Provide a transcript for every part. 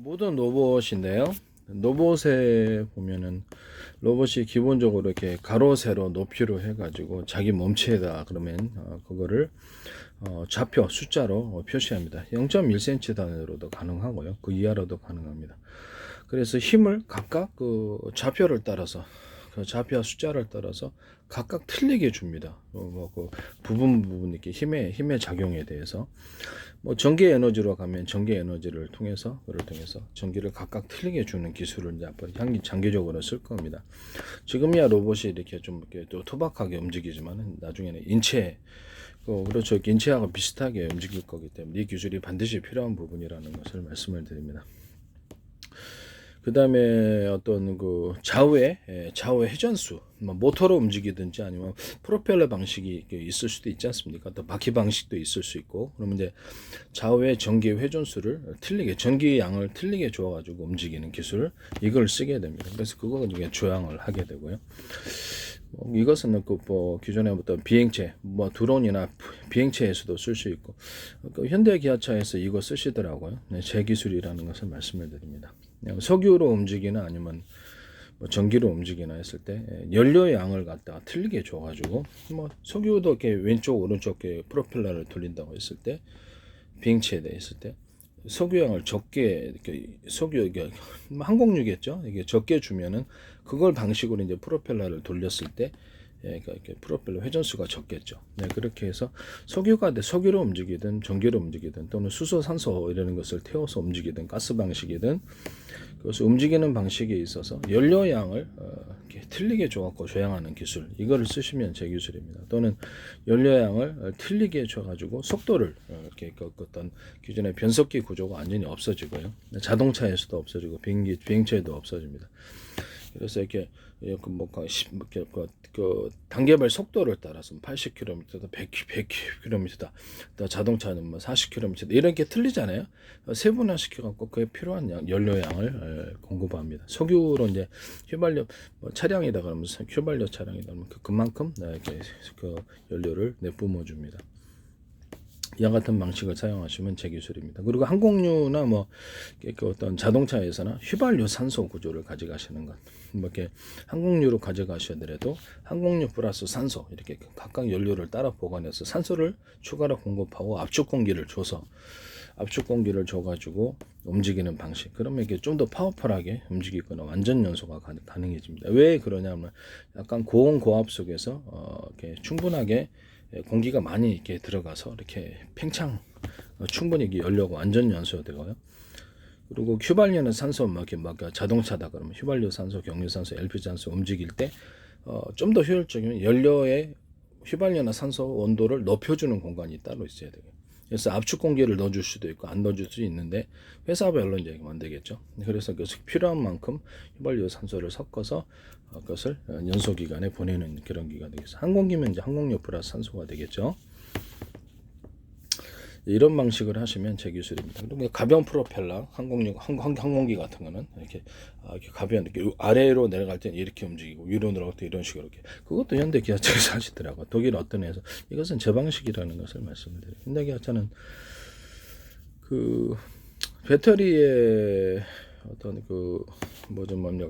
모든 로봇인데요. 로봇에 보면은 로봇이 기본적으로 이렇게 가로 세로 높이로 해가지고 자기 몸체에다 그러면 그거를 좌표 숫자로 표시합니다. 0.1cm 단위로도 가능하고요. 그 이하로도 가능합니다. 그래서 힘을 각각 그 좌표를 따라서 그 좌표와 숫자를 따라서 각각 틀리게 줍니다. 그 부분 이렇게 힘의 작용에 대해서 뭐 전기 에너지로 가면 전기 에너지를 통해서 그를 통해서 전기를 각각 틀리게 주는 기술을 이제 앞으로 장기적으로 쓸 겁니다. 지금이야 로봇이 이렇게 좀 이렇게 또 투박하게 움직이지만은 나중에는 그렇죠. 인체하고 비슷하게 움직일 거기 때문에 이 기술이 반드시 필요한 부분이라는 것을 말씀을 드립니다. 그 다음에 어떤 그 좌우의 회전수, 뭐 모터로 움직이든지 아니면 프로펠러 방식이 있을 수도 있지 않습니까? 또 바퀴 방식도 있을 수 있고, 그러면 이제 좌우의 전기 회전수를 틀리게, 전기 양을 틀리게 줘가지고 움직이는 기술, 이걸 쓰게 됩니다. 그래서 그거 이제 조향을 하게 되고요. 이것은 기존의 어떤 비행체, 드론이나 비행체에서도 쓸 수 있고, 현대 기아차에서 이거 쓰시더라고요. 네, 제 기술이라는 것을 말씀을 드립니다. 석유로 움직이나 아니면 전기로 움직이나 했을 때 연료의 양을 갖다가 틀리게 줘가지고 석유도 이렇게 왼쪽 오른쪽 프로펠러를 돌린다고 했을 때 비행체에 대해 있을 때 석유양을 적게 이게 항공유겠죠. 이게 적게 주면은 그걸 방식으로 이제 프로펠러를 돌렸을 때 이렇게 프로펠러 회전수가 적겠죠. 네, 그렇게 해서 석유로 움직이든 전기로 움직이든 또는 수소, 산소 이라는 것을 태워서 움직이든 가스 방식이든 그것을 움직이는 방식에 있어서 연료양을 이렇게 틀리게 줘갖고 조향하는 기술, 이거를 쓰시면 제 기술입니다. 또는 연료양을 틀리게 줘가지고 속도를 이렇게 어떤 기존의 변속기 구조가 완전히 없어지고요. 자동차에서도 없어지고 비행체에도 없어집니다. 그래서 이렇게 단계별 속도를 따라서 80km다, 100km다, 또 자동차는 40km다 이렇게 틀리잖아요. 세분화시켜갖고 그에 필요한 연료양을 공급합니다. 석유로 이제 휘발유 차량이다 그러면 휘발유 차량이다 그러면 그만큼 이렇게 그 연료를 내뿜어 줍니다. 이와 같은 방식을 사용하시면 제 기술입니다. 그리고 항공유나 그 어떤 자동차에서나 휘발유 산소 구조를 가져가시는 것, 이렇게 항공유로 가져가셔더라도 항공유 플러스 산소 이렇게 각각 연료를 따라 보관해서 산소를 추가로 공급하고 압축 공기를 줘가지고 움직이는 방식. 그러면 이게 좀 더 파워풀하게 움직이거나 완전 연소가 가능해집니다. 왜 그러냐면 약간 고온 고압 속에서 이렇게 충분하게 공기가 많이 이렇게 들어가서 이렇게 팽창 충분히 연료가 완전 연소가 되고요. 그리고 휘발유는 산소 자동차다 그러면 휘발유 산소, 경유 산소, LPG 산소 움직일 때 좀 더 효율적이면 연료의 휘발유나 산소 온도를 높여주는 공간이 따로 있어야 되고요. 그래서 압축 공기를 넣어줄 수도 있고 안 넣어줄 수도 있는데 회사별로 이제 만들겠죠. 그래서 그 필요한 만큼 휘발유 산소를 섞어서 그것을 연소 기관에 보내는 그런 기관이 되겠습니다. 항공기면 이제 항공유 플러스 산소가 되겠죠. 이런 방식을 하시면 제 기술입니다. 그리고 가변 프로펠러 항공기 같은 거는 이렇게 가변 이렇게 아래로 내려갈 때는 이렇게 움직이고 위로 내려갈 때 이런 식으로 이렇게 그것도 현대 기아차에서 하시더라고요. 독일 어떤 회사 이것은 제 방식이라는 것을 말씀을 드려요. 현대 기아차는 그 배터리에 어떤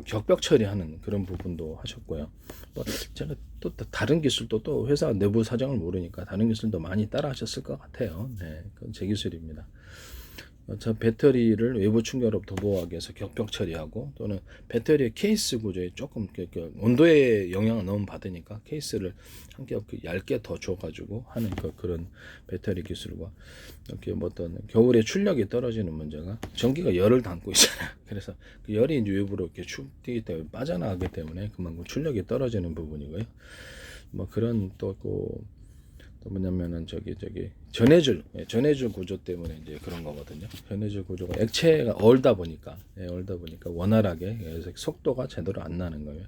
격벽 처리하는 그런 부분도 하셨고요. 제가 또 다른 기술도 또 회사 내부 사정을 모르니까 다른 기술도 많이 따라 하셨을 것 같아요. 네, 그건 제 기술입니다. 저 배터리를 외부 충격으로부터 보호하기 위해서 격벽 처리하고 또는 배터리의 케이스 구조에 조금 온도에 영향을 너무 받으니까 케이스를 한 겹 얇게 더 줘가지고 하는 그런 배터리 기술과 이렇게 어떤 겨울에 출력이 떨어지는 문제가 전기가 열을 담고 있잖아요. 그래서 그 열이 이제 외부로 이렇게 뛰기 때문에 빠져나가기 때문에 그만큼 출력이 떨어지는 부분이고요. 그런 또 뭐냐면은 전해줄 구조 때문에 이제 그런 거거든요. 전해줄 구조가 액체가 얼다 보니까 원활하게 속도가 제대로 안 나는 거예요.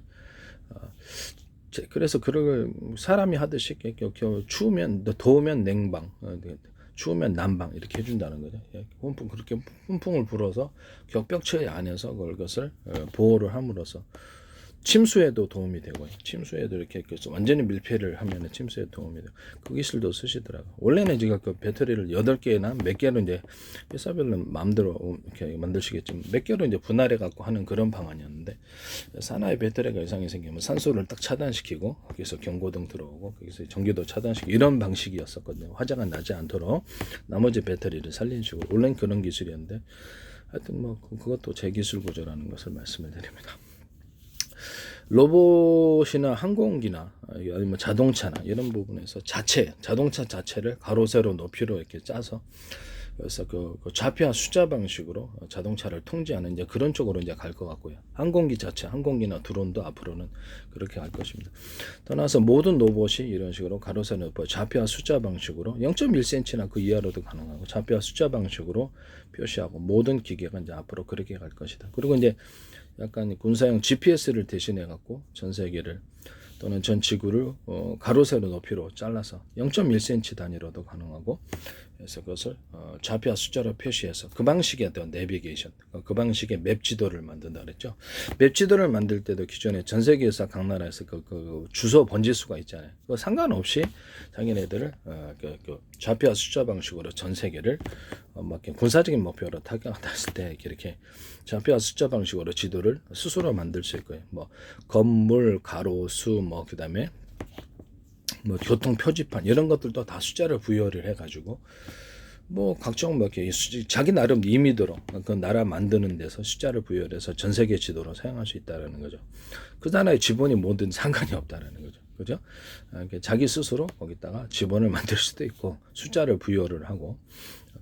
그래서 그걸 사람이 하듯이 추우면 더우면 냉방, 추우면 난방 이렇게 해준다는 거죠. 그렇게 훈풍을 불어서 격벽처리 안에서 그것을 보호를 함으로써 침수에도 도움이 되고요. 침수에도 이렇게 완전히 밀폐를 하면은 침수에 도움이 돼요. 그 기술도 쓰시더라고요. 원래는 제가 그 배터리를 8개나 몇 개로 이제 회사별로 마음대로 이렇게 만드시겠지만 몇 개로 이제 분할해 갖고 하는 그런 방안이었는데, 산화의 배터리가 이상이 생기면 산소를 딱 차단시키고 거기서 경고등 들어오고 거기서 전기도 차단시키고 이런 방식이었었거든요. 화재가 나지 않도록 나머지 배터리를 살리는 식으로 원래는 그런 기술이었는데, 하여튼 뭐 그것도 제 기술 구조라는 것을 말씀을 드립니다. 로봇이나 항공기나 아니면 자동차나 이런 부분에서 자동차 자체를 가로 세로 높이로 이렇게 짜서, 그래서 그 좌표와 숫자 방식으로 자동차를 통제하는 이제 그런 쪽으로 이제 갈 것 같고요. 항공기나 드론도 앞으로는 그렇게 갈 것입니다. 떠나서 모든 로봇이 이런 식으로 가로 세로 높이 좌표와 숫자 방식으로 0.1cm나 그 이하로도 가능하고 좌표와 숫자 방식으로 표시하고 모든 기계가 이제 앞으로 그렇게 갈 것이다. 그리고 이제 약간 군사용 GPS를 대신해 갖고 전 세계를 또는 전 지구를 가로 세로 높이로 잘라서 0.1cm 단위로도 가능하고, 그래서 그것을 좌표와 숫자로 표시해서 그 방식의 어떤 내비게이션, 그 방식의 맵 지도를 만든다 그랬죠. 맵 지도를 만들 때도 기존에 전 세계에서 각 나라에서 그 주소 번지수가 있잖아요. 그 상관없이 자기네들을 그 좌표와 숫자 방식으로 전 세계를 막 군사적인 목표로 타격했을 때 이렇게 좌표와 숫자 방식으로 지도를 스스로 만들 수 있고요. 뭐 건물, 가로, 수, 뭐 그다음에 뭐 교통 표지판 이런 것들도 다 숫자를 부여를 해가지고 뭐 각종 뭐 이렇게 자기 나름 임의대로 그 나라 만드는 데서 숫자를 부여해서 전 세계 지도로 사용할 수 있다라는 거죠. 그 나라의 지번이 뭐든 상관이 없다라는 거죠. 그죠? 자기 스스로 거기다가 지번을 만들 수도 있고 숫자를 부여를 하고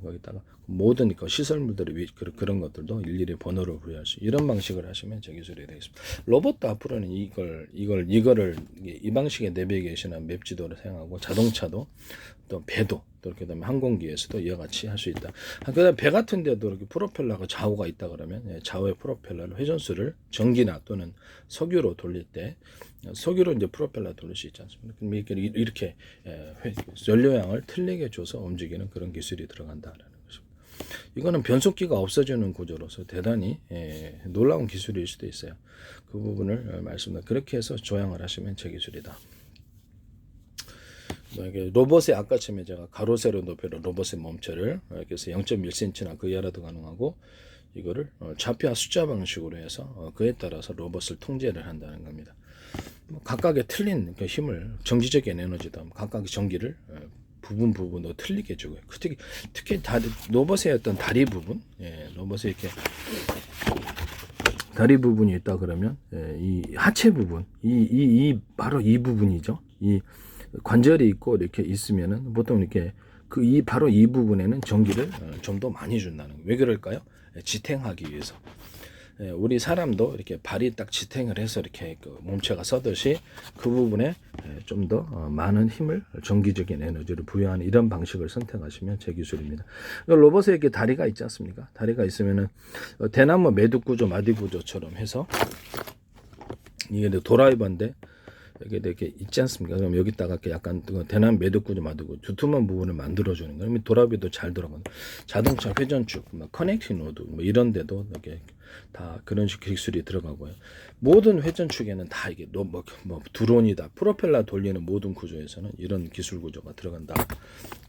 거기다가 모든 그 시설물들이 그런 것들도 일일이 번호를 부여할 수, 이런 방식을 하시면 제 기술이 되겠습니다. 로봇도 앞으로는 이거를 이 방식의 내비게이션이나 맵 지도를 사용하고 자동차도 또 배도 또 이렇게 되면 항공기에서도 이와 같이 할 수 있다. 그다음 배 같은 데도 이렇게 프로펠러가 좌우가 있다 그러면 좌우의 프로펠러를 회전수를 전기나 또는 석유로 돌릴 때 석유로 이제 프로펠러 돌릴 수 있지 않습니까? 그럼 이렇게 연료양을 틀리게 줘서 움직이는 그런 기술이 들어간다라는 것입니다. 이거는 변속기가 없어지는 구조로서 대단히 놀라운 기술일 수도 있어요. 그 부분을 말씀드립니다. 그렇게 해서 조향을 하시면 제 기술이다. 로봇의 아까쯤에 제가 가로 세로 높이로 로봇의 몸체를 이렇게 해서 0.1cm나 그 이하라도 가능하고, 이거를 좌표와 숫자 방식으로 해서 그에 따라서 로봇을 통제를 한다는 겁니다. 각각의 틀린 그 힘을, 정지적인 에너지도 각각의 전기를 부분으로 틀리게 주고요. 특히 로봇의 어떤 다리 부분, 로봇의 이렇게 다리 부분이 있다 그러면 이 하체 부분, 바로 이 부분이죠. 이 관절이 있고 이렇게 있으면은 보통 이렇게 바로 이 부분에는 전기를 좀 더 많이 준다는 거예요. 왜 그럴까요? 지탱하기 위해서. 우리 사람도 이렇게 발이 딱 지탱을 해서 이렇게 그 몸체가 서듯이 그 부분에 좀 더 많은 힘을, 전기적인 에너지를 부여하는 이런 방식을 선택하시면 제 기술입니다. 로봇에 이렇게 다리가 있지 않습니까? 다리가 있으면은 대나무 매듭 구조, 마디 구조처럼 해서 이게 도라이버인데 이렇게 있지 않습니까? 그럼 여기다가 이렇게 약간 대나무 매듭 구조 만들고 두툼한 부분을 만들어주는 거예요. 도라비도 잘 들어가는 자동차 회전축, 커넥팅 노드 이런 데도 이렇게 다 그런 식 기술이 들어가고요. 모든 회전축에는 다 이게 드론이다, 프로펠러 돌리는 모든 구조에서는 이런 기술 구조가 들어간다.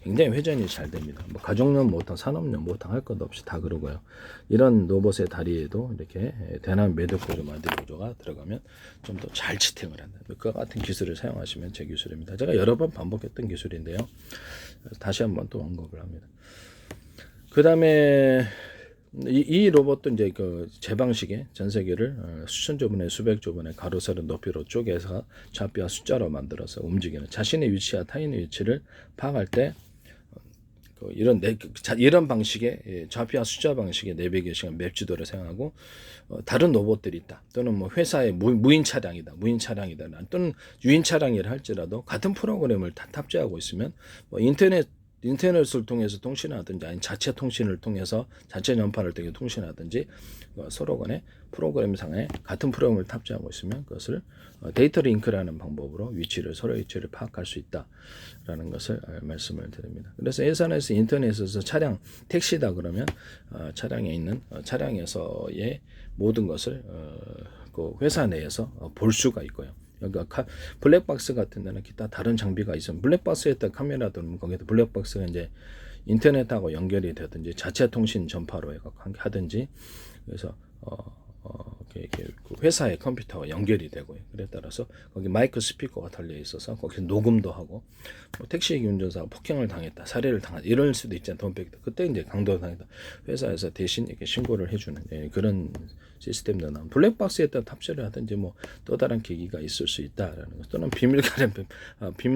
굉장히 회전이 잘 됩니다. 가정용 모터, 산업용 모터 할 것 없이 다 그러고요. 이런 로봇의 다리에도 이렇게 대나무 매듭 구조, 마디 구조가 들어가면 좀 더 잘 지탱을 한다. 그와 같은 기술을 사용하시면 제 기술입니다. 제가 여러 번 반복했던 기술인데요. 다시 한번 또 언급을 합니다. 그 다음에 이 로봇도 이제 제 방식의 전 세계를 수천조 분의 수백조 분의 가로 세로 높이로 쪼개서 좌표와 숫자로 만들어서 움직이는, 자신의 위치와 타인의 위치를 파악할 때 이런 방식의 좌표와 숫자 방식의 내비게이션 맵 지도를 사용하고, 다른 로봇들이 있다 또는 뭐 회사의 무인 차량이다 또는 유인 차량이라 할지라도 같은 프로그램을 다 탑재하고 있으면 인터넷을 통해서 통신하든지 아니면 자체 통신을 통해서 자체 전파를 통해 통신하든지 서로 간에 프로그램상에 같은 프로그램을 탑재하고 있으면 그것을 데이터 링크라는 방법으로 서로의 위치를 파악할 수 있다라는 것을 말씀을 드립니다. 그래서 예산에서 인터넷에서 택시다 그러면 차량에 있는 차량에서의 모든 것을 그 회사 내에서 볼 수가 있고요. 그러니까 블랙박스 같은 데는 기타 다른 장비가 있으면 블랙박스에 있던 카메라들은 거기도 블랙박스가 이제 인터넷하고 연결이 되든지 자체 통신 전파로 하든지 그래서 이렇게 그 회사의 컴퓨터와 연결이 되고요. 그래 따라서 거기 마이크 스피커가 달려 있어서 거기서 녹음도 하고 뭐 택시 운전사가 폭행을 당했다, 살해를 당했다 이럴 수도 있잖아요. 돈 뺏겼다. 그때 이제 강도 당했다. 회사에서 대신 이렇게 신고를 해주는 그런 시스템도 나온 블랙박스에다 탑재를 하든지 뭐 또 다른 계기가 있을 수 있다라는 것 또는 비밀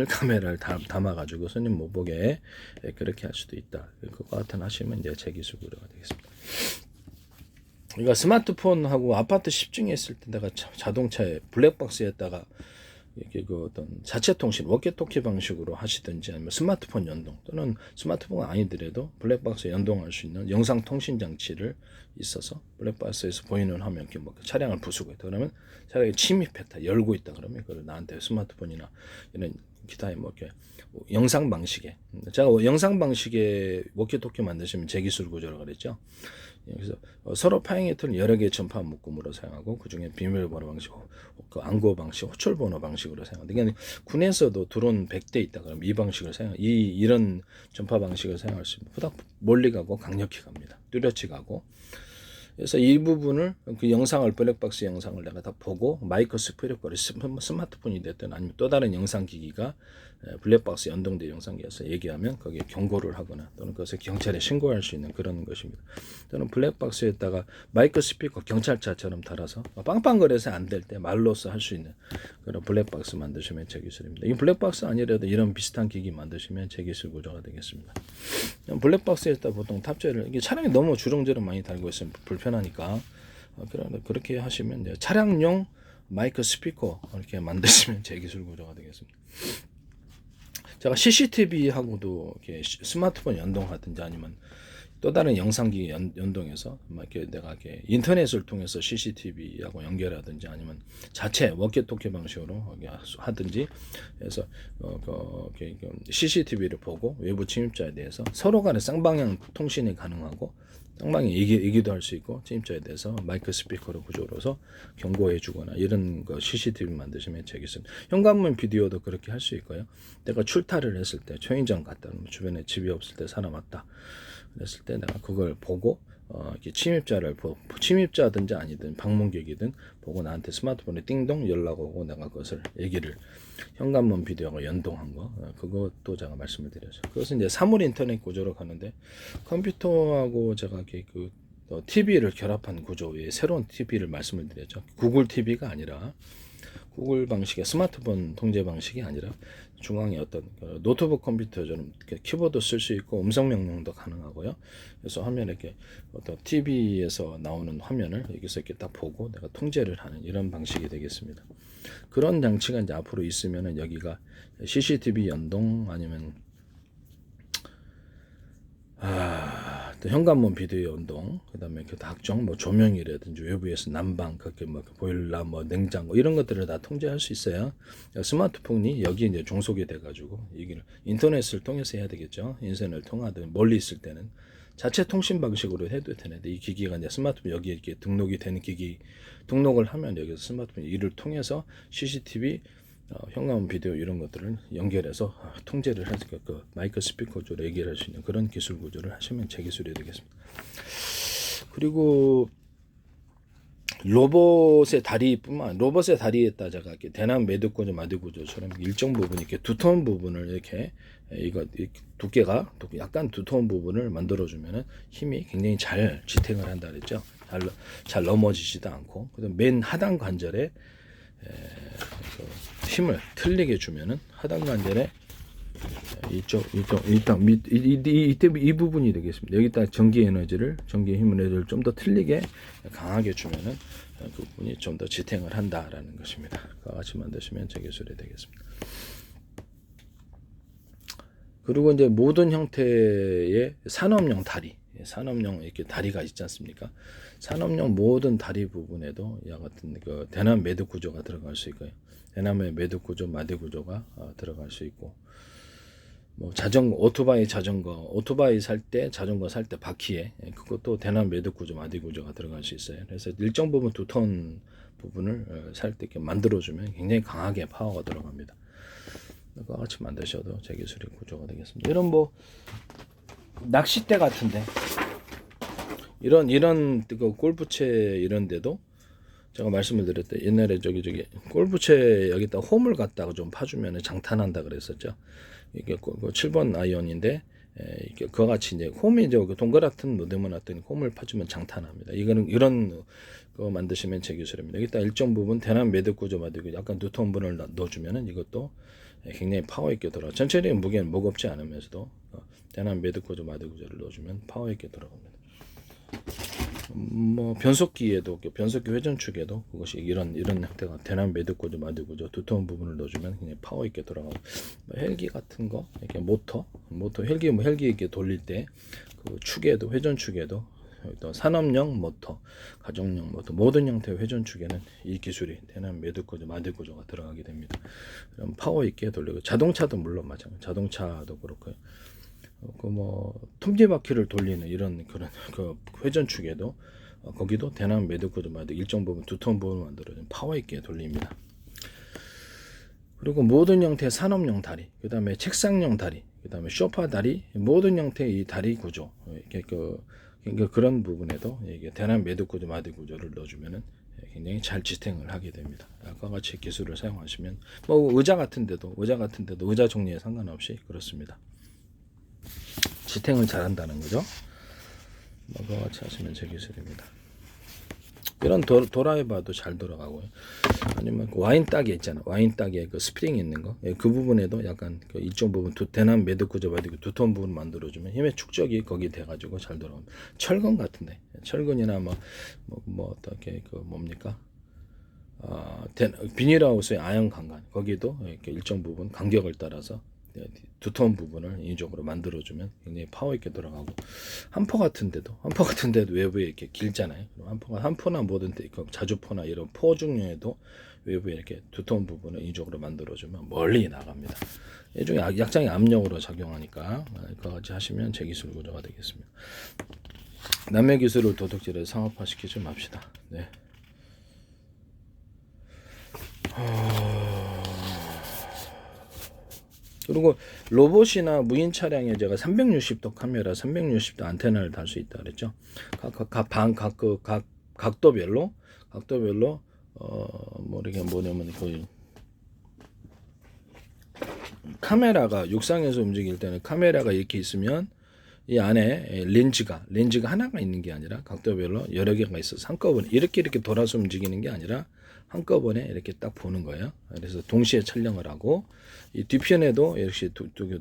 카메라를 담아가지고 손님 못 보게 그렇게 할 수도 있다. 그거 같은 하시면 이제 재기술 구조가 되겠습니다. 그러니까 스마트폰하고 아파트 십중했을 때 내가 자동차에 블랙박스에다가 이렇게 그 어떤 자체 통신 워키토키 방식으로 하시든지 아니면 스마트폰 연동 또는 스마트폰이 아니더라도 블랙박스에 연동할 수 있는 영상 통신 장치를 있어서 블랙박스에서 보이는 화면 이렇게 뭐 차량을 부수고 있다 그러면 차량이 침입했다 열고 있다 그러면 그걸 나한테 스마트폰이나 이런 기타의 뭐 이렇게 영상 방식에 제가 영상 방식의 워키토키 만드시면 재기술 구조라고 그랬죠. 그래서 서로 파행이틀 여러 개의 전파 묶음으로 사용하고 그 중에 비밀번호 방식, 그暗号 방식, 호출번호 방식으로 사용한다. 그러니까 군에서도 드론 100대 있다 그러면 이 방식을 이런 전파 방식을 사용할 수 있는 보다 멀리 가고 강력히 갑니다. 뚜렷이 가고. 그래서 이 부분을 그 영상을 블랙박스 영상을 내가 다 보고 마이크 스피커를 스마트폰이 됐든 아니면 또 다른 영상 기기가 블랙박스 연동된 영상기에서 얘기하면 거기에 경고를 하거나 또는 그것을 경찰에 신고할 수 있는 그런 것입니다. 또는 블랙박스에다가 마이크 스피커 경찰차처럼 달아서 빵빵거려서 안 될 때 말로써 할 수 있는 그런 블랙박스 만드시면 제 기술입니다. 이 블랙박스 아니라도 이런 비슷한 기기 만드시면 제 기술 구조가 되겠습니다. 블랙박스에다 보통 탑재를 이게 차량이 너무 주렁주렁 많이 달고 있으면 불편하니까 그렇게 하시면 이제 차량용 마이크 스피커 이렇게 만드시면 제 기술 구조가 되겠습니다. 제가 CCTV하고도 이렇게 스마트폰 연동하든지 아니면 또 다른 영상기 연동해서 이렇게 내가 이렇게 인터넷을 통해서 CCTV하고 연결하든지 아니면 자체 워키토키 방식으로 하든지 해서 CCTV를 보고 외부 침입자에 대해서 서로 간에 쌍방향 통신이 가능하고 쌍방이 얘기도 할 수 있고 침입자에 대해서 마이크 스피커로 구조로서 경고해 주거나 이런 거 CCTV 만드시면 되겠습니다. 현관문 비디오도 그렇게 할 수 있고요. 내가 출타를 했을 때 초인종 갔다 주변에 집이 없을 때 사람 왔다 그랬을 때 내가 그걸 보고 이렇게 침입자든지 아니든 방문객이든 보고 나한테 스마트폰에 띵동 연락 오고 내가 그것을 얘기를 현관문 비디오가 연동한 거 그것도 제가 말씀을 드렸죠. 그것은 이제 사물 인터넷 구조로 가는데 컴퓨터하고 제가 이렇게 그 TV를 결합한 구조의 새로운 TV를 말씀을 드렸죠. 구글 TV가 아니라 구글 방식의 스마트폰 통제 방식이 아니라 중앙에 어떤 노트북 컴퓨터처럼 키보드 쓸 수 있고 음성 명령도 가능하고요. 그래서 화면에 이렇게 어떤 TV에서 나오는 화면을 여기서 이렇게 딱 보고 내가 통제를 하는 이런 방식이 되겠습니다. 그런 장치가 이제 앞으로 있으면은 여기가 CCTV 연동 아니면 또 현관문 비디오 연동, 그다음에 그 각종 뭐 조명이라든지 외부에서 난방, 그렇게 뭐 보일러, 뭐 냉장고 이런 것들을 다 통제할 수 있어요. 스마트폰이 여기 이제 종속이 돼가지고 이게 인터넷을 통해서 해야 되겠죠. 인터넷을 통하든 멀리 있을 때는 자체 통신 방식으로 해도 되는데 이 기기가 이제 스마트폰 여기에 이렇게 등록이 되는 기기 등록을 하면 여기서 스마트폰 이를 통해서 CCTV 현관문 비디오 이런 것들을 연결해서 통제를 해서 그 마이크 스피커 쪽으로 얘기를 할 수 있는 그런 기술 구조를 하시면 제 기술이 되겠습니다. 그리고 로봇의 다리에다 제가 이렇게 대남 매듭 구조, 마디 구조처럼 일정 부분 이렇게 두터운 부분을 이렇게 두께가 약간 두터운 부분을 만들어주면은 힘이 굉장히 잘 지탱을 한다 그랬죠. 잘 넘어지지도 않고 그다음 맨 하단 관절에 힘을 틀리게 주면은 하단 관절에 이 부분이 되겠습니다. 여기다 전기 힘을 좀 더 틀리게 강하게 주면은 그 부분이 좀 더 지탱을 한다라는 것입니다. 그와 같이 만드시면 제 기술이 되겠습니다. 그리고 이제 모든 형태의 산업용 이렇게 다리가 있지 않습니까? 산업용 모든 다리 부분에도 이와 같은 그 대남 매듭 구조가 들어갈 수 있고요. 대남의 매듭 구조, 마디 구조가 들어갈 수 있고, 뭐 자전거, 오토바이 살 때, 자전거 살 때 바퀴에 그것도 대남 매듭 구조, 마디 구조가 들어갈 수 있어요. 그래서 일정 부분 두터운 부분을 살 때 이렇게 만들어주면 굉장히 강하게 파워가 들어갑니다. 그거 같이 만드셔도 제 기술의 구조가 되겠습니다. 이런 뭐 낚싯대 같은데 이런 그 골프채 이런 데도 제가 말씀을 드렸대. 옛날에 저기 골프채 여기다 홈을 갖다가 좀 파주면 장탄한다 그랬었죠. 이게 7번 아이언인데 이게 그와 같이 이제 홈이 이제 동그랗든 네모나든 홈을 파주면 장탄합니다. 이거는 이런 거 만드시면 제 기술입니다. 여기다 일정 부분 대남 매듭 구조 만들고 약간 두터운 분을 넣어주면은 이것도 굉장히 파워 있게 돌아. 전체적인 무게는 무겁지 않으면서도 대남 매듭 구조 마디 구조를 넣어주면 파워 있게 돌아갑니다. 뭐 변속기 회전축에도 그것이 이런 형태가 대남 매듭 구조 마디 구조 두터운 부분을 넣어주면 그냥 파워 있게 돌아가고, 뭐 헬기 같은 거 이렇게 모터 헬기 이렇게 돌릴 때 그 축에도 회전축에도 또 산업용 모터, 가정용 모터 모든 형태의 회전축에는 이 기술이 대남 매듭 구조 마디 구조가 들어가게 됩니다. 그럼 파워 있게 돌리고, 자동차도 물론 마찬가지, 자동차도 그렇고요. 그 뭐 톱니바퀴를 돌리는 이런 그런 그 회전축에도 거기도 대남 매듭 구조 마디 일정 부분 두터운 부분을 만들어준 파워 있게 돌립니다. 그리고 모든 형태의 산업용 다리, 그 다음에 책상용 다리, 그 다음에 소파 다리, 모든 형태의 이 다리 구조, 이렇게 그런 부분에도 이게 대남 매듭 구조 마디 구조를 넣어주면은 굉장히 잘 지탱을 하게 됩니다. 아까 같이 기술을 사용하시면 뭐 의자 같은데도 의자 종류에 상관없이 그렇습니다. 지탱을 잘한다는 거죠. 그와 같이 하시면 제 기술입니다. 이런 도라이버도 잘 돌아가고요. 아니면 그 와인 따개 있잖아. 와인 따개 그 스프링 있는 거, 그 부분에도 약간 그 이쪽 부분 대남 매듭 구조 받이고 두터운 부분 만들어주면 힘의 축적이 거기 돼가지고 잘 돌아옵니다. 철근 같은데, 철근이나 뭐 어떻게 그 뭡니까? 비닐하우스의 아연 강간, 거기도 이렇게 일정 부분 간격을 따라서 두터운 부분을 인위적으로 만들어주면 굉장히 파워 있게 돌아가고, 한포 같은데도 외부에 이렇게 길잖아요. 한포나 뭐든 자주포나 이런 포 종류에도 외부에 이렇게 두터운 부분을 인위적으로 만들어주면 멀리 나갑니다. 일종의 약장의 압력으로 작용하니까 그거 같이 하시면 제 기술 구조가 되겠습니다. 남의 기술을 도둑질해서 상업화시키지 맙시다. 네. 그리고 로봇이나 무인 차량에 제가 360도 카메라, 360도 안테나를 달 수 있다 그랬죠. 각도별로 뭐 이렇게 뭐냐면 그 카메라가 육상에서 움직일 때는 카메라가 이렇게 있으면 이 안에 렌즈가 하나가 있는 게 아니라 각도별로 여러 개가 있어서 한꺼번에 이렇게 돌아서 움직이는 게 아니라 한꺼번에 이렇게 딱 보는 거예요. 그래서 동시에 촬영을 하고, 이 뒤편에도 역시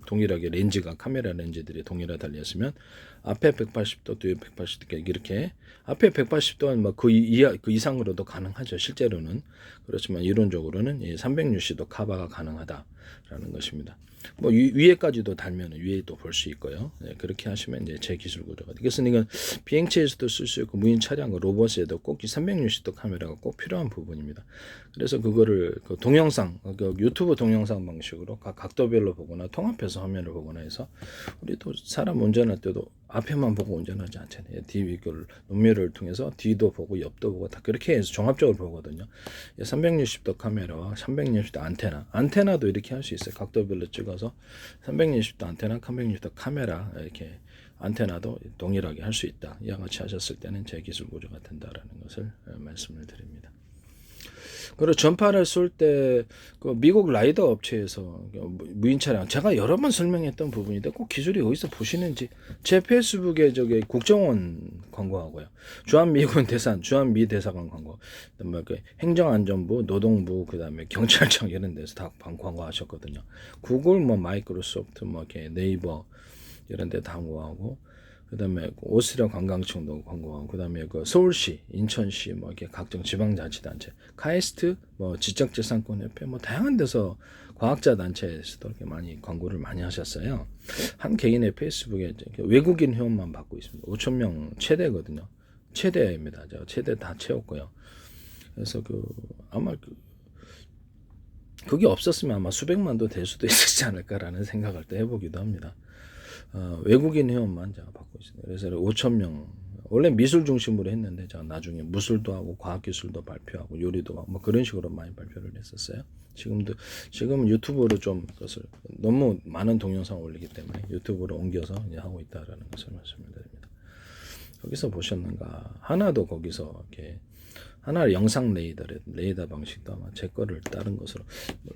동일하게 카메라 렌즈들이 동일하게 달렸으면 앞에 180도, 뒤에 180도 이렇게 앞에 180도는 뭐 그 이상으로도 가능하죠. 실제로는 그렇지만 이론적으로는 360도 카바가 가능하다라는 것입니다. 뭐 위에까지도 달면 위에도 볼 수 있고요. 네, 그렇게 하시면 이제 제 기술 구조가 되겠습니다. 이건 비행체에서도 쓸 수 있고 무인 차량, 로봇에도 꼭 360도 카메라가 꼭 필요한 부분입니다. 그래서 그거를 그 동영상, 유튜브 동영상 방식으로 각 각도별로 보거나 통합해서 화면을 보거나 해서, 우리도 사람 운전할 때도 앞에만 보고 운전하지 않잖아요. 뒤를 노면을 통해서 뒤도 보고 옆도 보고 다 그렇게 해서 종합적으로 보거든요. 360도 카메라와 360도 안테나도 이렇게 할 수 있어요. 각도별로 찍어서 360도 안테나, 360도 카메라 이렇게 안테나도 동일하게 할 수 있다. 이와 같이 하셨을 때는 제 기술 구조가 된다라는 것을 말씀을 드립니다. 그리고 전파를 쏠 때 그 미국 라이더 업체에서 무인 차량, 제가 여러 번 설명했던 부분인데 꼭 기술이 어디서 보시는지, 제 페이스북에 저기 국정원 광고하고요, 주한미 대사관 광고, 그다음에 그 행정안전부, 노동부, 그다음에 경찰청 이런 데서 다 광고하셨거든요. 구글, 뭐 마이크로소프트, 뭐 이렇게 네이버 이런 데 다 광고하고, 그다음에 오스트리아 관광청도 광고하고, 그다음에 그 서울시, 인천시, 뭐 이렇게 각종 지방자치단체, 카이스트, 뭐 지적재산권협회, 뭐 다양한 데서 과학자 단체에서도 이렇게 많이 광고를 많이 하셨어요. 한 개인의 페이스북에 외국인 회원만 받고 있습니다. 5,000명 최대거든요. 최대입니다. 제가 최대 다 채웠고요. 그래서 아마 그게 없었으면 아마 수백만도 될 수도 있었지 않을까라는 생각을 또 해보기도 합니다. 외국인 회원만 제가 받고 있습니다. 그래서 5천 명 원래 미술 중심으로 했는데 제가 나중에 무술도 하고 과학기술도 발표하고 요리도 하고 뭐 그런 식으로 많이 발표를 했었어요. 지금은 유튜브로 좀 그것을 너무 많은 동영상 올리기 때문에 유튜브로 옮겨서 이제 하고 있다라는 것을 말씀을 드립니다. 거기서 보셨는가? 하나도 거기서 이렇게 하나 영상 레이더 방식도 아마 제 거를 다른 것으로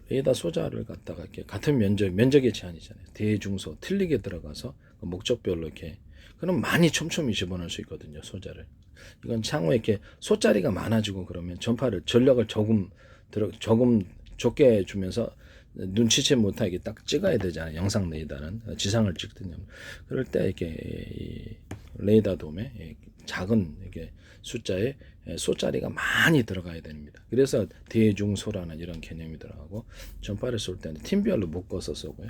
레이더 소자를 갖다가 이렇게 같은 면적의 제한이잖아요. 대중소 틀리게 들어가서 그 목적별로 이렇게 그럼 많이 촘촘히 집어넣을 수 있거든요. 소자를. 이건 향후에 이렇게 소자리가 많아지고 그러면 전파를 전력을 조금 좁게 주면서 눈치채 못하게 딱 찍어야 되잖아요. 영상 레이더는 지상을 찍든요. 그럴 때 이렇게 레이더 돔에 작은 이게 숫자에 소자리가 많이 들어가야 됩니다. 그래서 대중소라는 이런 개념이 들어가고 전파를 쏠 때는 팀별로 묶어서 쏘고요.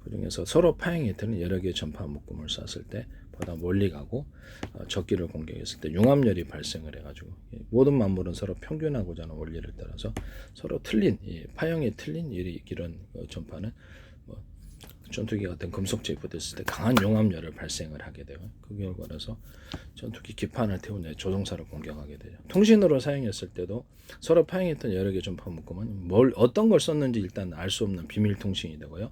그중에서 서로 파행이 되는 여러 개의 전파 묶음을 쐈을 때 보다 멀리 가고 적기를 공격했을 때 융합열이 발생을 해가지고 모든 만물은 서로 평균하고자 하는 원리를 따라서 서로 틀린 파형이 틀린 이런 전파는 전투기 같은 금속재에 붙었을 때 강한 용암열을 발생을 하게 되고 그 결과라서 전투기 기판을 태운 조종사를 공격하게 되죠. 통신으로 사용했을 때도 서로 파행했던 여러 개 전파 묶음은 어떤 걸 썼는지 일단 알 수 없는 비밀 통신이 되고요.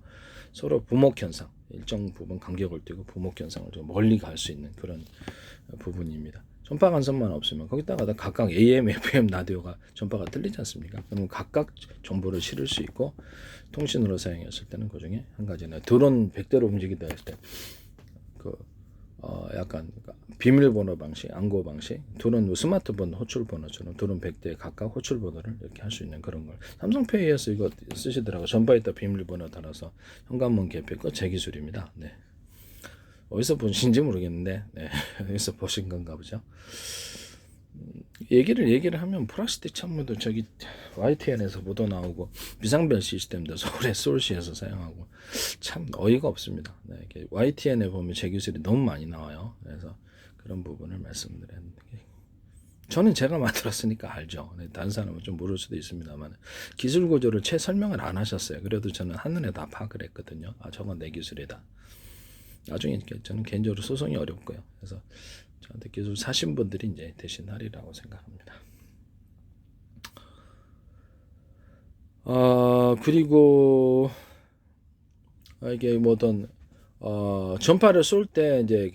서로 부목 현상, 일정 부분 간격을 띄고 부목 현상을 좀 멀리 갈 수 있는 그런 부분입니다. 전파 간섭만 없으면 거기다가 각각 AM, FM 라디오가 전파가 틀리지 않습니까? 그러면 각각 정보를 실을 수 있고 통신으로 사용했을 때는 그 중에 한 가지는 드론 100대로 움직이다 했을 때 약간 비밀번호 방식,暗号 방식, 드론 스마트폰 호출 번호처럼 드론 100대 각각 호출 번호를 이렇게 할 수 있는 그런 걸 삼성페이에서 이거 쓰시더라고. 전파에다 비밀번호 달아서 현관문 개폐 거 제 기술입니다. 네. 어디서 보신지 모르겠는데 여기서 보신 건가 보죠. 얘기를 하면 플라스틱 창문도 저기 YTN에서 보도 나오고 비상벨 시스템도 서울의 소울시에서 사용하고 참 어이가 없습니다. YTN에 보면 제 기술이 너무 많이 나와요. 그래서 그런 부분을 말씀드렸는데 저는 제가 만들었으니까 알죠. 다른 사람은 좀 모를 수도 있습니다만 기술 구조를 채 설명을 안 하셨어요. 그래도 저는 한눈에 다 파악을 했거든요. 저건 내 기술이다. 나중에 저는 개인적으로 소송이 어렵고요. 그래서 저한테 기술 사신 분들이 이제 대신하리라고 생각합니다. 그리고 이게 뭐든 전파를 쏠 때 이제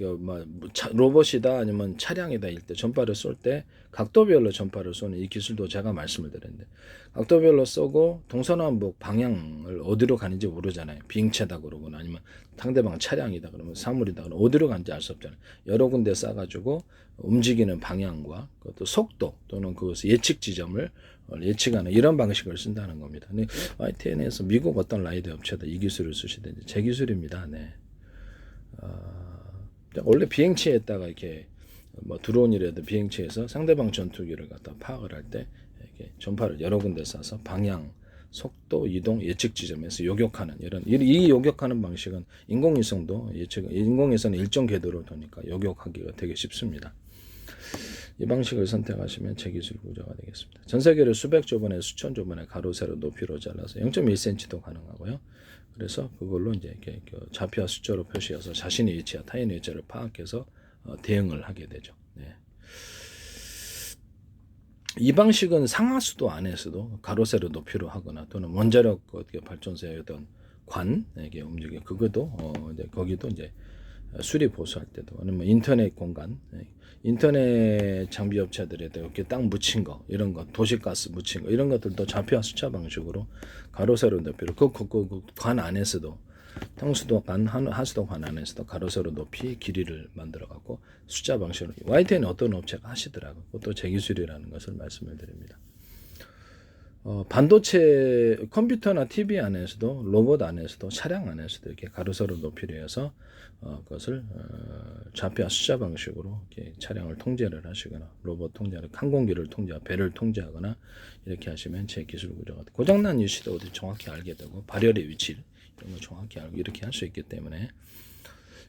로봇이다 아니면 차량이다 일 때 전파를 쏠 때 각도별로 전파를 쏘는 이 기술도 제가 말씀을 드렸는데 각도별로 쏘고 동서남북 방향을 어디로 가는지 모르잖아요. 비행체다 그러거나 아니면 상대방 차량이다 그러면 사물이다 그러면 어디로 가는지 알 수 없잖아요. 여러 군데 쏴가지고 움직이는 방향과 그것도 속도 또는 그 예측 지점을 예측하는 이런 방식을 쓴다는 겁니다. 근데 YTN에서 미국 어떤 라이더 업체도 이 기술을 쓰시든지 제 기술입니다. 네. 원래 비행체에다가 이렇게 뭐 드론이라도 비행체에서 상대방 전투기를 갖다 파악을 할 때 이렇게 전파를 여러 군데 쏴서 방향, 속도, 이동, 예측 지점에서 요격하는 이 요격하는 방식은 인공위성도 인공위성은 일정 궤도로 도니까 요격하기가 되게 쉽습니다. 이 방식을 선택하시면 제 기술 구조가 되겠습니다. 전 세계를 수백 조번에 수천 조번에 가로 세로 높이로 잘라서 0.1cm도 가능하고요. 그래서 그걸로 이제 이렇게 좌표와 숫자로 표시해서 자신의 위치와 타인의 위치를 파악해서 대응을 하게 되죠. 네. 이 방식은 상하수도 안에서도 가로 세로 높이로 하거나 또는 원자력 발전소였던 관에게 움직여 그것도 이제 거기도 이제 수리 보수할 때도 아니면 인터넷 공간 인터넷 장비 업체들에도 이렇게 딱 묻힌 거 이런 거 도시가스 묻힌 거 이런 것들도 좌표와 숫자 방식으로 가로 세로 높이로 그 관 안에서도 상수도 관 하수도 관 안에서도 가로 세로 높이 길이를 만들어 갖고 숫자 방식으로 YTN 어떤 업체가 하시더라고. 그것도 제 기술이라는 것을 말씀을 드립니다. 반도체 컴퓨터나 TV 안에서도 로봇 안에서도 차량 안에서도 이렇게 가로 세로 높이로 해서 그것을 좌표와 숫자 방식으로 이렇게 차량을 통제를 하시거나 로봇 통제를 항공기를 통제하거나 배를 통제하거나 이렇게 하시면 제 기술 구조가 고장난 위치도 어디 정확히 알게 되고 발열의 위치 이런 거 정확히 알고 이렇게 할 수 있기 때문에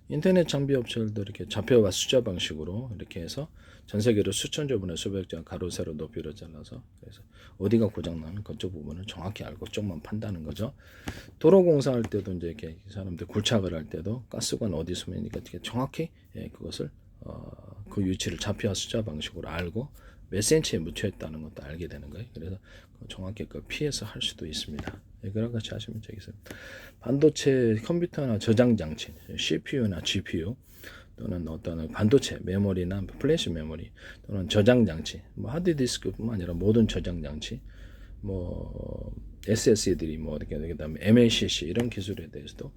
인터넷 장비 업체들도 이렇게 좌표와 숫자 방식으로 이렇게 해서 전 세계로 수천 조분의 수백 장 가로 세로 높이로 잘라서 그래서 어디가 고장 나면 그쪽 부분을 정확히 알고 쪽만 판다는 거죠. 도로 공사할 때도 이제 이렇게 사람들 굴착을 할 때도 가스관 어디 수면이니까 정확히 그것을 그 위치를 좌표와 숫자 방식으로 알고 몇 센치에 묻혀 있다는 것도 알게 되는 거예요. 그래서 정확히 그 피해서 할 수도 있습니다. 그런 같이 하시면 되겠습니다. 반도체 컴퓨터나 저장 장치, CPU나 GPU 또는 어떤 반도체 메모리나 플래시 메모리 또는 저장 장치, 뭐 하드디스크뿐만 아니라 모든 저장 장치, 뭐 SSD들이 뭐 이렇게 그다음에 MLCC 이런 기술에 대해서도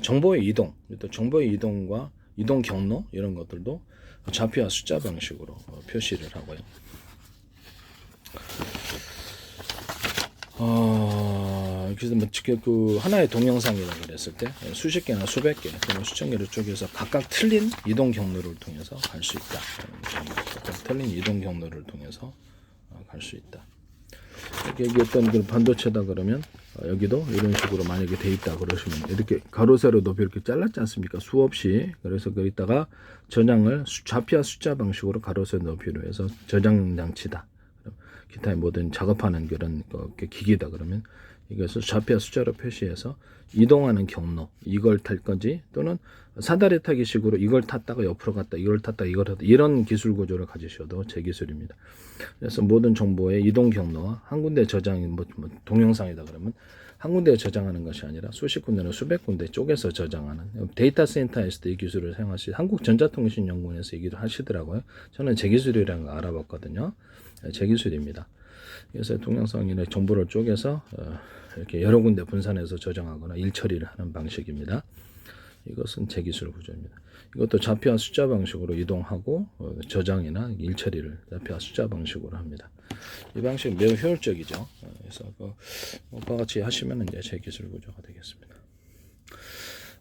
정보의 이동, 또 정보의 이동과 이동 경로 이런 것들도 좌표와 숫자 방식으로 표시를 하고요. 그래서 그 하나의 동영상이라고 그랬을 때 수십 개나 수백 개 또는 수천 개를 쪼개서 각각 틀린 이동 경로를 통해서 갈 수 있다. 각각 틀린 이동 경로를 통해서 갈 수 있다. 이렇게 얘기했던 그 반도체다 그러면 여기도 이런 식으로 만약에 돼 있다 그러시면 이렇게 가로 세로 높이 이렇게 잘랐지 않습니까? 수없이. 그래서 거기다가 저장을 좌표와 숫자 방식으로 가로 세로 높이로 해서 저장 장치다. 기타의 모든 작업하는 그런 기기다 그러면 이것을 좌표와 숫자로 표시해서 이동하는 경로 이걸 탈 건지 또는 사다리 타기 식으로 이걸 탔다가 옆으로 갔다 이걸 탔다 이걸 탔다 이런 기술 구조를 가지셔도 제 기술입니다. 그래서 모든 정보의 이동 경로와 한 군데 저장이 뭐 동영상이다 그러면 한 군데에 저장하는 것이 아니라 수십 군데나 수백 군데 쪼개서 저장하는 데이터 센터에서도 이 기술을 사용하시 한국전자통신연구원에서 얘기를 하시더라고요. 저는 제 기술이라는 거 알아봤거든요. 제 기술입니다. 그래서 동영상이나 정보를 쪼개서 이렇게 여러 군데 분산해서 저장하거나 일처리를 하는 방식입니다. 이것은 제 기술 구조입니다. 이것도 좌표와 숫자 방식으로 이동하고 저장이나 일처리를 좌표와 숫자 방식으로 합니다. 이 방식은 매우 효율적이죠. 그래서 그와 같이 하시면 이제 제 기술 구조가 되겠습니다.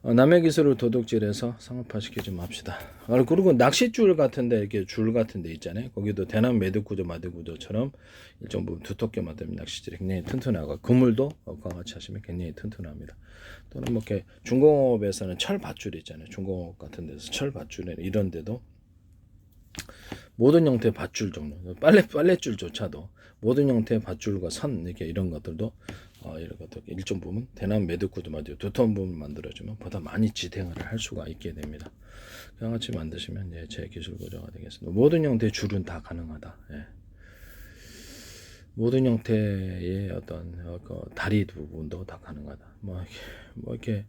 남의 기술을 도둑질해서 상업화시키지 맙시다. 그리고 낚싯줄 같은데 이렇게 줄 같은데 있잖아요. 거기도 대남 매듭 구조, 마듭 구조처럼 일정 부분 두텁게 만들면 낚싯줄이 굉장히 튼튼하고 그물도 그와 같이 하시면 굉장히 튼튼합니다. 또는 뭐 이렇게 중공업에서는 철 밧줄 있잖아요. 중공업 같은 데서 철 밧줄 이런 데도 모든 형태의 밧줄 종류, 빨래줄조차도 모든 형태의 밧줄과 선 이렇게 이런 것들도 이런 것들 일정 부분 대남 매듭 구조 마디오 두터운 부분 만들어주면 보다 많이 지탱을 할 수가 있게 됩니다. 그와 같이 만드시면 이제 제 기술 구조가 되겠습니다. 모든 형태의 줄은 다 가능하다. 예. 모든 형태의 어떤 다리 부분도 다 가능하다. 뭐 이렇게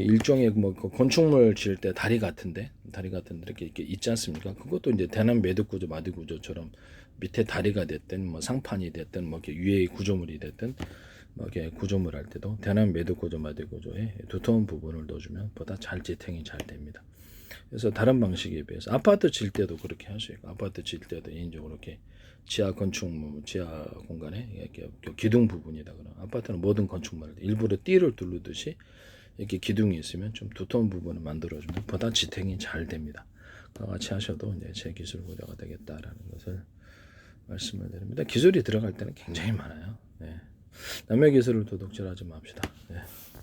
일종의 건축물 지을 때 다리 같은데 이렇게 있지 않습니까? 그것도 이제 대남 매듭 구조, 마듭 구조처럼 밑에 다리가 됐든 뭐 상판이 됐든 뭐 이렇게 위에 구조물이 됐든 뭐 이렇게 구조물 할 때도 대남 매듭 구조, 마듭 구조에 두터운 부분을 넣어주면 보다 잘 지탱이 잘 됩니다. 그래서 다른 방식에 비해서 아파트 질 때도 그렇게 할 수 있고 아파트 질 때도 개인적으로 이렇게 지하 건축물, 지하 공간에 이렇게 기둥 부분이다 그러면 아파트는 모든 건축물을 일부러 띠를 두르듯이 이렇게 기둥이 있으면 좀 두터운 부분을 만들어주면 보다 지탱이 잘 됩니다. 그와 같이 하셔도 이제 제 기술 구조가 되겠다라는 것을 말씀을 드립니다. 기술이 들어갈 때는 굉장히 많아요. 네. 남의 기술을 도둑질하지 맙시다. 네.